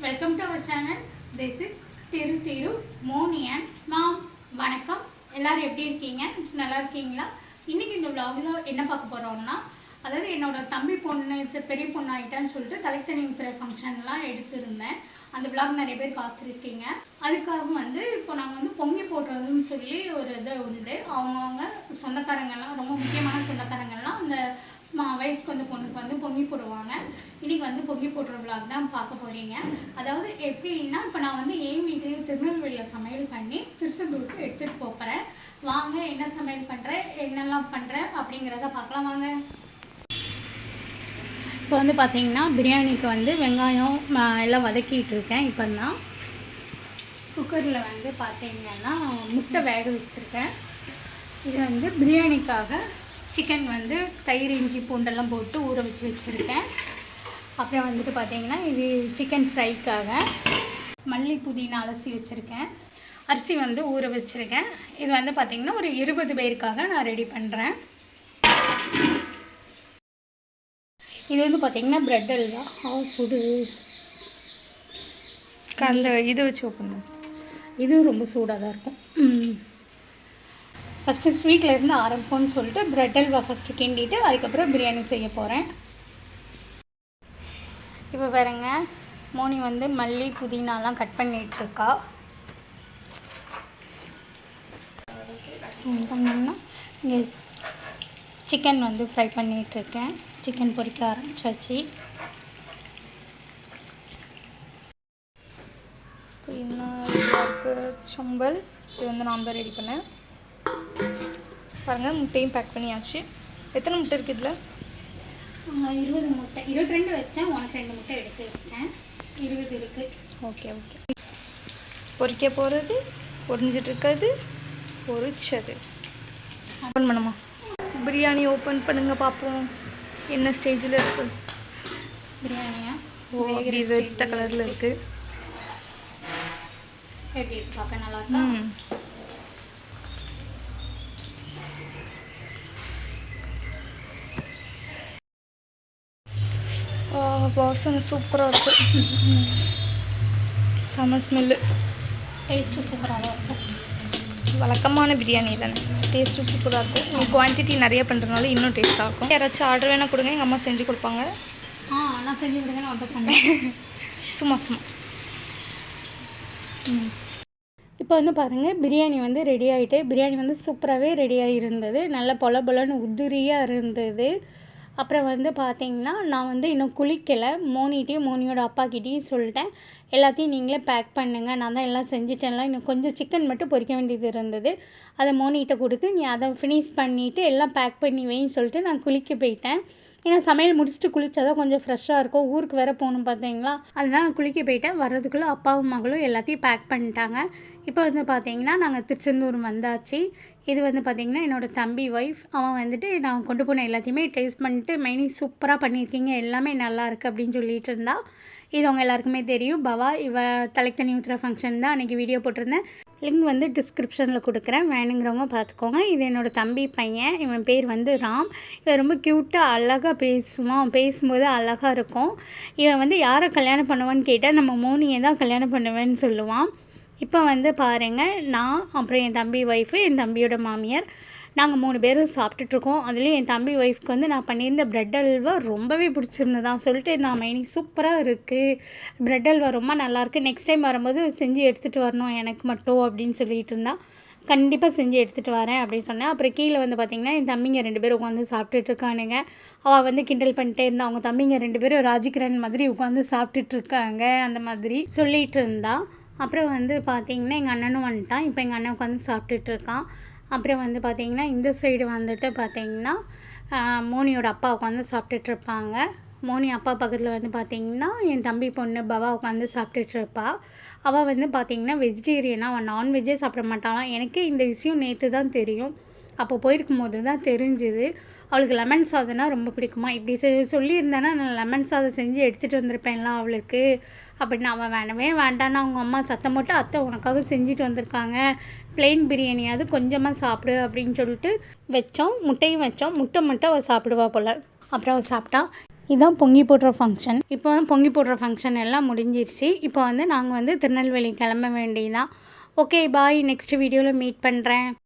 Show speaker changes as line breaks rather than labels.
Welcome to our channel. This is Thiru Moni and மாம். வணக்கம், எல்லோரும் எப்படி இருக்கீங்க? நல்லா இருக்கீங்களா? இன்றைக்கி இந்த விளாகில் என்ன பார்க்க போகிறோம்னா, அதாவது என்னோட தம்பி பொண்ணு பெரிய பொண்ணு ஆகிட்டான்னு சொல்லிட்டு தலைத்தனி ஊத்துற ஃபங்க்ஷன்லாம் எடுத்திருந்தேன். அந்த விளாக் நிறைய பேர் பார்த்துருக்கீங்க. அதுக்காக இப்போ நாங்கள் பொங்கி போடுறதுன்னு சொல்லி ஒரு இது உண்டு. அவங்கவுங்க சொந்தக்காரங்கள்லாம், ரொம்ப முக்கியமான சொந்தக்காரங்கள்லாம் அந்த வயசுக்கு பொண்ணுக்கு பொங்கி போடுவாங்க. இன்றைக்கி பொங்கி போடுற விளாக் தான் பார்க்க போகிறீங்க. அதாவது எப்படின்னா, இப்போ நான் என் வீட்டு திருநெல்வேலியில் சமையல் பண்ணி திருச்செந்தூருக்கு எடுத்துகிட்டு போகிறேன். வாங்க, என்ன சமையல் பண்ணுறேன், என்னெல்லாம் பண்ணுறேன் அப்படிங்கிறத பார்க்கலாம் வாங்க. இப்போ பார்த்தீங்கன்னா பிரியாணிக்கு வெங்காயம் எல்லாம் வதக்கிட்டு இருக்கேன். இப்போ நான் குக்கரில் பார்த்தீங்கன்னா முட்டை வேக வச்சுருக்கேன். இது பிரியாணிக்காக சிக்கன் தயிர் இஞ்சி பூண்டெல்லாம் போட்டு ஊற வச்சு வச்சுருக்கேன். அப்புறம் பார்த்தீங்கன்னா இது சிக்கன் ஃப்ரைக்காக மல்லி புதினா அலசி வச்சுருக்கேன். அரிசி ஊற வச்சுருக்கேன். இது பார்த்திங்கன்னா ஒரு 20 பேருக்காக நான் ரெடி பண்ணுறேன். இது பார்த்திங்கன்னா ப்ரெட் அல்வா. சுடு அந்த இது வச்சு ஓப்பன். இதுவும் ரொம்ப சூடாக தான் இருக்கும். ஃபஸ்ட்டு ஸ்வீட்லேருந்து ஆரம்பிப்போம்னு சொல்லிட்டு ப்ரெட் அல்வா ஃபஸ்ட்டு கிண்டிட்டு அதுக்கப்புறம் பிரியாணி செய்ய போகிறேன். இப்போ பாருங்க, மோனி மல்லி புதினாலாம் கட் பண்ணிகிட்ருக்கா. பண்ணோம்னா இங்கே சிக்கன் ஃப்ரை பண்ணிகிட்ருக்கேன். சிக்கன் பொரிக்க ஆரம்பிச்சாச்சு. சம்பல் இது நான் தான் ரெடி பண்ணேன். பாருங்கள், முட்டையும் பேக் பண்ணியாச்சு. எத்தனை முட்டை இருக்குது இதில்? 20 முட்டை. 22 வச்சேன், உனக்கு 2 முட்டை எடுத்து வச்சிட்டேன். 20 இருக்குது. Okay okay. பொரிக்க போகிறது, பொரிஞ்சிட்ருக்கிறது, பொரிச்சது. ஓப்பன் பண்ணுமா? பிரியாணி ஓப்பன் பண்ணுங்க பார்ப்போம் என்ன ஸ்டேஜில் இருக்குது. பிரியாணியா? ரெட் கலரில் இருக்குது. எப்படி இருக்கு? பார்க்க நல்லா இருக்கா? வாசனை சூப்பராக இருக்குது. செம ஸ்மெல்லு. டேஸ்ட்டு சூப்பராக தான் இருக்கும். வழக்கமான பிரியாணி தானே, டேஸ்ட்டு சூப்பராக இருக்கும். நீங்கள் குவான்டிட்டி நிறைய பண்ணுறதுனால இன்னும் டேஸ்ட்டாக இருக்கும். யாராச்சும் ஆர்டர் வேணால் கொடுங்க, எங்கள் அம்மா செஞ்சு கொடுப்பாங்க. நான் செஞ்சு கொடுங்க, ஆர்டர் பண்ணேன். சும்மா இப்போ பாருங்கள், பிரியாணி ரெடி ஆகிட்டு. பிரியாணி சூப்பராகவே ரெடியாக இருந்தது. நல்ல பொல பொலன்னு உதிரியாக இருந்தது. அப்புறம் பார்த்தீங்கன்னா நான் இன்னும் குளிக்கலை. மோனிகிட்டையும் மோனியோட அப்பாக்கிட்டேயும் சொல்லிட்டேன், எல்லாத்தையும் நீங்களே பேக் பண்ணுங்கள், நான் தான் எல்லாம் செஞ்சுட்டேன்லாம். இன்னும் கொஞ்சம் சிக்கன் மட்டும் பொரிக்க வேண்டியது இருந்தது. அதை மோனிகிட்ட கொடுத்து நீ அதை ஃபினிஷ் பண்ணிவிட்டு எல்லாம் பேக் பண்ணி வைன்னு சொல்லிட்டு நான் குளிக்க போயிட்டேன். ஏன்னா சமையல் முடிச்சுட்டு குளித்தா தான் கொஞ்சம் ஃப்ரெஷ்ஷாக இருக்கும். ஊருக்கு வேறு போகணும் பார்த்தீங்களா, அதனால் நான் குளிக்க போயிட்டேன். வர்றதுக்குள்ளே அப்பாவும் மகளும் எல்லாத்தையும் பேக் பண்ணிட்டாங்க. இப்போ பார்த்தீங்கன்னா நாங்கள் திருச்செந்தூர் வந்தாச்சு. இது பார்த்திங்கன்னா என்னோடய தம்பி ஒய்ஃப். அவன் நான் கொண்டு போன எல்லாத்தையுமே டேஸ்ட் பண்ணிட்டு மெயினி சூப்பராக பண்ணியிருக்கீங்க, எல்லாமே நல்லா இருக்குது அப்படின்னு சொல்லிட்டு இருந்தா. இது அவங்க எல்லாருக்குமே தெரியும். பவா இவ தலைத்தனி ஊத்துற ஃபங்க்ஷன் தான் அன்றைக்கி வீடியோ போட்டிருந்தேன். லிங்க் டிஸ்கிரிப்ஷனில் கொடுக்குறேன், வேணுங்கிறவங்க பார்த்துக்கோங்க. இது என்னோடய தம்பி பையன். இவன் பேர் ராம். இவன் ரொம்ப க்யூட்டாக அழகாக பேசுவான். பேசும்போது அழகாக இருக்கும். இவன் யாரை கல்யாணம் பண்ணுவான்னு கேட்டால் நம்ம மோனியை தான் கல்யாணம் பண்ணுவேன்னு சொல்லுவான். இப்போ பாருங்கள், நான் அப்புறம் என் தம்பி ஒய்ஃபு, என் தம்பியோட மாமியார், நாங்கள் 3 பேரும் சாப்பிட்டுட்ருக்கோம். அதுலேயும் என் தம்பி ஒய்ஃப்க்கு நான் பண்ணியிருந்த ப்ரெட் அல்வா ரொம்பவே பிடிச்சிருந்ததான் சொல்லிட்டு நான் மைனி சூப்பராக இருக்குது, ப்ரெட் அல்வா ரொம்ப நல்லாயிருக்கு, நெக்ஸ்ட் டைம் வரும்போது செஞ்சு எடுத்துகிட்டு வரணும் எனக்கு மட்டும் அப்படின்னு சொல்லிட்டு இருந்தால். கண்டிப்பாக செஞ்சு எடுத்துகிட்டு வரேன் அப்படின்னு சொன்னேன். அப்புறம் கீழே பார்த்திங்கன்னா என் தம்பிங்க 2 பேரும் உட்காந்து சாப்பிட்டுட்ருக்கானுங்க. அவள் கிண்டல் பண்ணிட்டே இருந்தா, அவங்க தம்பிங்க 2 பேரும் ராஜிகிரண் மாதிரி உட்காந்து சாப்பிட்டுட்ருக்காங்க அந்த மாதிரி சொல்லிகிட்டு இருந்தா. அப்புறம் பார்த்திங்கன்னா எங்கள் அண்ணனும் வந்துட்டான். இப்போ எங்கள் அண்ணன் உட்காந்து சாப்பிட்டுட்ருக்கான். அப்புறம் பார்த்திங்கன்னா இந்த சைடு பார்த்திங்கன்னா மோனியோட அப்பா உட்காந்து சாப்பிட்டுட்ருப்பாங்க. மோனி அப்பா பக்கத்தில் பார்த்திங்கன்னா என் தம்பி பொண்ணு பவா உட்காந்து சாப்பிட்டுட்ருப்பா. அவள் பார்த்திங்கன்னா வெஜிடேரியனாக, அவன் நான்வெஜ்ஜே சாப்பிட மாட்டாளாம். எனக்கு இந்த விஷயம் நேற்று தான் தெரியும். அப்போ போயிருக்கும் போது தான் தெரிஞ்சுது. அவளுக்கு லெமன் சாதம்னா ரொம்ப பிடிக்குமா. இப்படி சொல்லியிருந்தேன்னா நான் லெமன் சாதம் செஞ்சு எடுத்துகிட்டு வந்திருப்பேன்லாம் அவளுக்கு அப்படின்னு. அவன் வேணவே வேண்டான்னு அவங்க அம்மா சத்தம் போட்டு, அத்தை உனக்காக செஞ்சுட்டு வந்திருக்காங்க, ப்ளெயின் பிரியாணியாவது கொஞ்சமாக சாப்பிடு அப்படின்னு சொல்லிட்டு வச்சோம். முட்டையும் வச்சோம். முட்டை மட்டும் அவள் சாப்பிடுவா போல். அப்புறம் அவள் சாப்பிட்டா. இதுதான் பொங்கி போடுற ஃபங்க்ஷன். இப்போ வந்து பொங்கி போடுற ஃபங்க்ஷன் எல்லாம் முடிஞ்சிருச்சு. இப்போ வந்து நாங்கள் வந்து திருநெல்வேலி கிளம்ப வேண்டியதான். Okay bye. நெக்ஸ்ட் வீடியோவில் மீட் பண்ணுறேன்.